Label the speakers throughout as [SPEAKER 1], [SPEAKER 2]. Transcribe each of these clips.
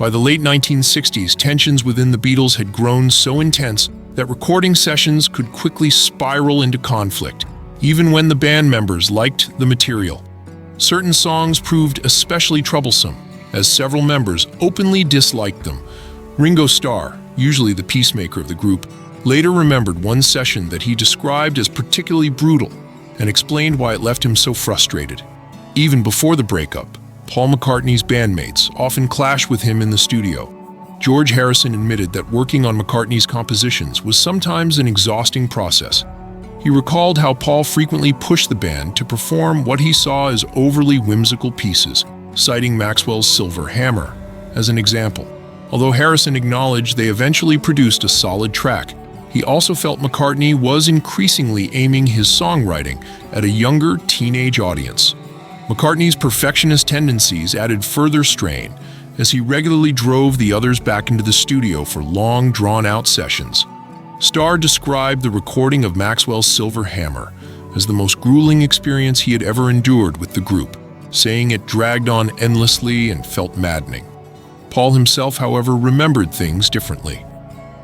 [SPEAKER 1] By the late 1960s, tensions within the Beatles had grown so intense that recording sessions could quickly spiral into conflict, even when the band members liked the material. Certain songs proved especially troublesome, as several members openly disliked them. Ringo Starr, usually the peacemaker of the group, later remembered one session that he described as particularly brutal and explained why it left him so frustrated. Even before the breakup, Paul McCartney's bandmates often clashed with him in the studio. George Harrison admitted that working on McCartney's compositions was sometimes an exhausting process. He recalled how Paul frequently pushed the band to perform what he saw as overly whimsical pieces, citing Maxwell's Silver Hammer as an example. Although Harrison acknowledged they eventually produced a solid track, he also felt McCartney was increasingly aiming his songwriting at a younger teenage audience. McCartney's perfectionist tendencies added further strain as he regularly drove the others back into the studio for long, drawn-out sessions. Starr described the recording of Maxwell's Silver Hammer as the most grueling experience he had ever endured with the group, saying it dragged on endlessly and felt maddening. Paul himself, however, remembered things differently.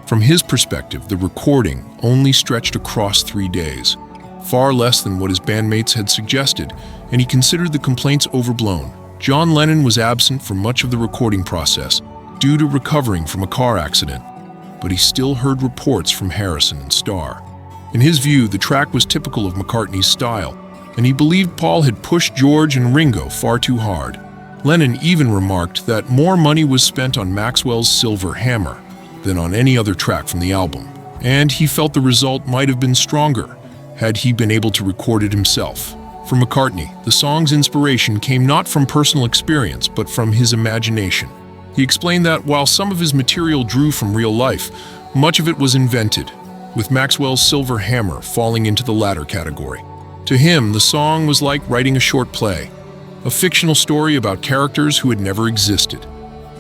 [SPEAKER 1] From his perspective, the recording only stretched across 3 days, far less than what his bandmates had suggested, and he considered the complaints overblown. John Lennon was absent for much of the recording process due to recovering from a car accident, but he still heard reports from Harrison and Starr. In his view, the track was typical of McCartney's style, and he believed Paul had pushed George and Ringo far too hard. Lennon even remarked that more money was spent on Maxwell's Silver Hammer than on any other track from the album, and he felt the result might have been stronger had he been able to record it himself. For McCartney, the song's inspiration came not from personal experience, but from his imagination. He explained that while some of his material drew from real life, much of it was invented, with Maxwell's Silver Hammer falling into the latter category. To him, the song was like writing a short play, a fictional story about characters who had never existed.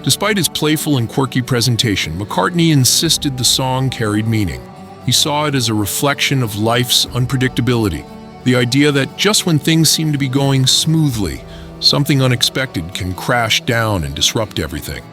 [SPEAKER 1] Despite its playful and quirky presentation, McCartney insisted the song carried meaning. He saw it as a reflection of life's unpredictability, the idea that just when things seem to be going smoothly, something unexpected can crash down and disrupt everything.